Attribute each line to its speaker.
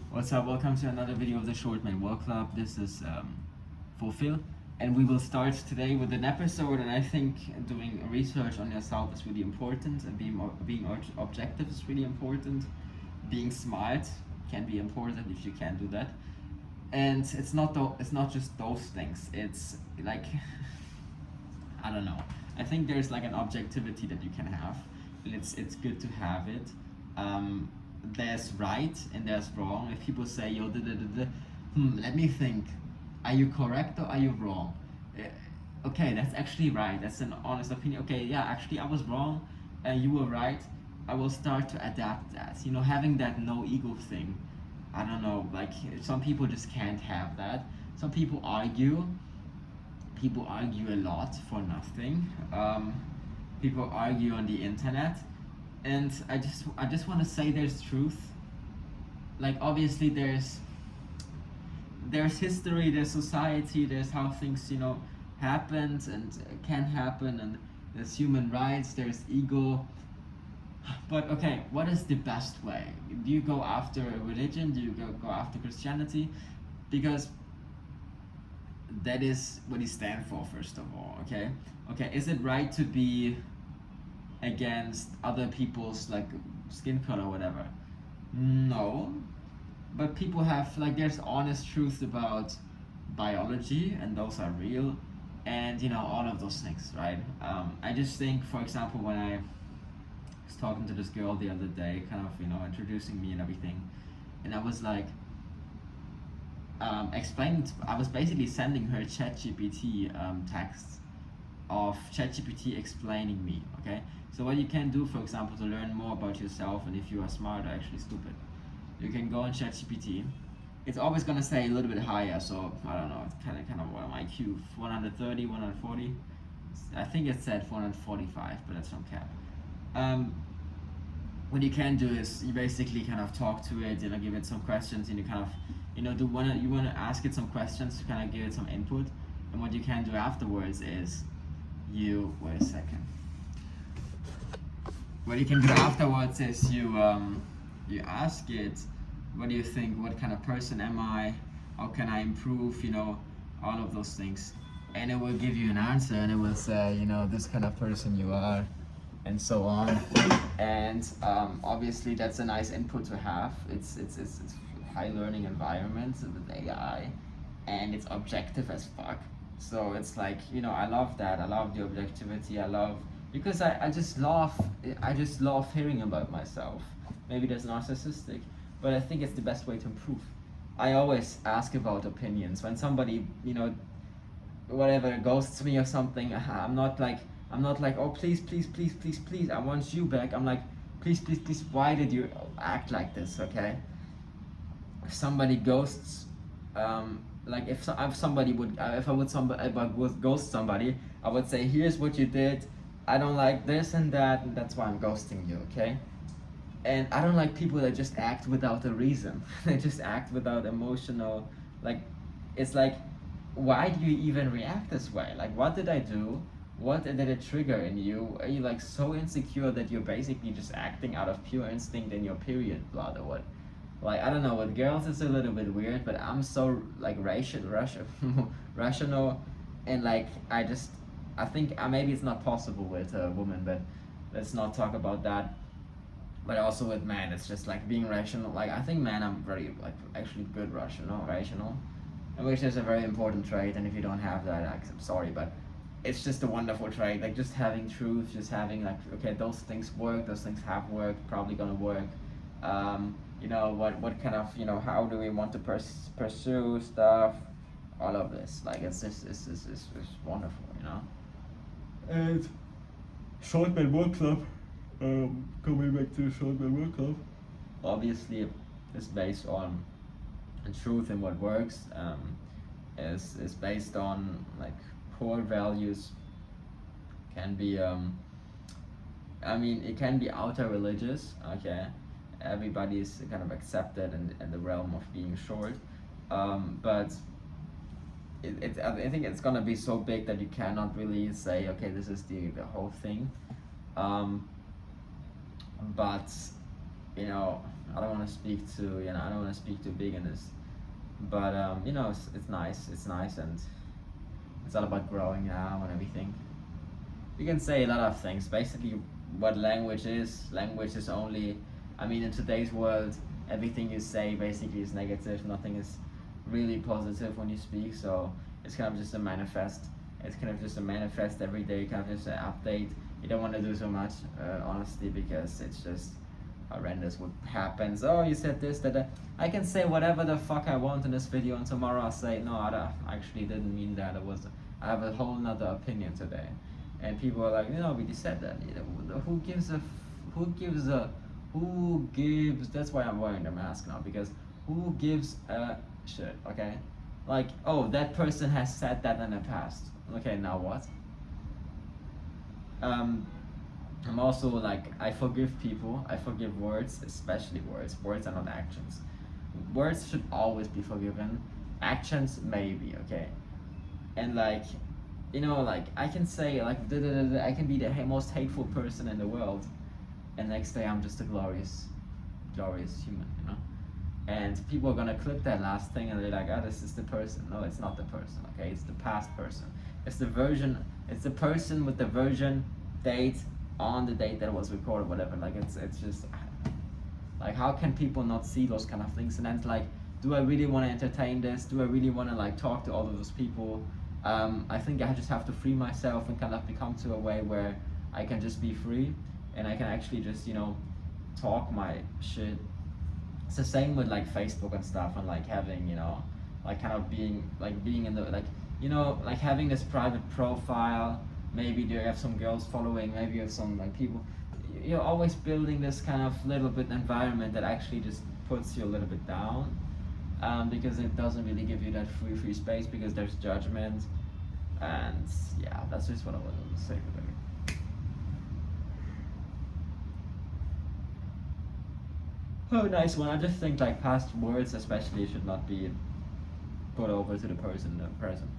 Speaker 1: What's up? Welcome to another video of the Short Man World Club. This is Fulfill, and we will start today with an episode. And I think doing research on yourself is really important, and being objective is really important. Being smart can be important if you can do that. And it's not just those things. It's like I don't know. I think there's like an objectivity that you can have, and it's good to have it. There's right and there's wrong. If people say, yo, let me think, are you correct or are you wrong? Okay, that's actually right. That's an honest opinion. Okay, yeah, actually I was wrong and you were right. I will start to adapt that. Having that no ego thing. I don't know, like some people just can't have that. Some people argue. People argue a lot for nothing. People argue on the internet. And I just want to say there's truth. Like obviously there's history, there's society, there's how things happened and can happen, and there's human rights, there's ego. But okay, what is the best way? Do you go after a religion? Do you go after Christianity? Because that is what you stand for, first of all. Okay, is it right to be against other people's like skin color or whatever? No, but people have there's honest truth about biology, and those are real, and all of those things, right? I just think, for example, when I was talking to this girl the other day, kind of introducing me and everything, and I was like I was basically sending her ChatGPT texts of ChatGPT explaining me. Okay, so what you can do, for example, to learn more about yourself, and if you are smart or actually stupid, you can go on ChatGPT. It's always gonna say a little bit higher, so I don't know. It's kind of what my IQ 130, 140. I think it said 445, but that's from cap. What you can do is you basically kind of talk to it, give it some questions, and you kind of you wanna ask it some questions to kind of give it some input. And what you can do afterwards is wait a second. What you can do afterwards is you ask it, what do you think? What kind of person am I? How can I improve? All of those things, and it will give you an answer, and it will say, this kind of person you are, and so on. And obviously that's a nice input to have. It's high learning environment with AI, and it's objective as fuck. So it's like, I love that. I love the objectivity. Because I just love hearing about myself. Maybe that's narcissistic, but I think it's the best way to improve. I always ask about opinions when somebody, whatever, ghosts me or something. I'm not like, oh please, I want you back. I'm like, please, why did you act like this? Okay. If somebody ghosts, if I would ghost somebody, I would say, here's what you did, I don't like this and that, and that's why I'm ghosting you. Okay. And I don't like people that just act without a reason. They just act without emotional, it's like, why do you even react this way? Like, what did I do? What did it trigger in you? Are you so insecure that you're basically just acting out of pure instinct in your period blood or what? I don't know, with girls it's a little bit weird, but I'm so rational, and I think maybe it's not possible with a woman, but let's not talk about that. But also with men, it's just being rational. I think men are very actually good rational, which is a very important trait. And if you don't have that, I'm sorry, but it's just a wonderful trait. Just having truth, just having okay, those things work, those things have worked, probably gonna work. What kind of how do we want to pursue stuff? All of this, it's wonderful, And Short Man World Club. Coming back to the Short Man World Club, obviously is based on truth and what works. Is based on core values. Can be it can be outer religious. Okay, everybody is kind of accepted in the realm of being short, but I think it's gonna be so big that you cannot really say, okay, this is the whole thing. But I don't want to speak to, I don't want to speak too big in this, but it's nice, and it's all about growing now and everything. You can say a lot of things. Basically, what language is only, in today's world, everything you say basically is negative. Nothing is really positive when you speak. So it's kind of just a manifest. It's kind of just a manifest every day, kind of just an update. You don't want to do so much, honestly, because it's just horrendous what happens. Oh, you said this, that. I can say whatever the fuck I want in this video, and tomorrow I'll say, no, I actually didn't mean that. I have a whole nother opinion today. And people are like, we just said that. Who gives, that's why I'm wearing the mask now, because who gives a shit, okay? Like, oh, that person has said that in the past. Okay, now what? I'm also like, I forgive people, I forgive words, especially words. Words are not actions. Words should always be forgiven. Actions, maybe, okay? And like, I can say like, I can be the most hateful person in the world, and next day I'm just a glorious human, And people are gonna clip that last thing and they're like, oh, this is the person. No, it's not the person, okay? It's the past person. It's the person with the version date on the date that it was recorded, whatever. Like, it's just, like, how can people not see those kind of things? And then it's like, do I really want to entertain this? Do I really want to like talk to all of those people? I think I just have to free myself and kind of become to a way where I can just be free and I can actually just, talk my shit. It's the same with like Facebook and stuff, and like having, like kind of being in the, like, like having this private profile. Maybe you have some girls following, maybe you have some like people. You're always building this kind of little bit environment that actually just puts you a little bit down. Because it doesn't really give you that free space, because there's judgment, and yeah, that's just what I wanted to say today. Oh, nice one. I just think like past words especially should not be put over to the person in the present.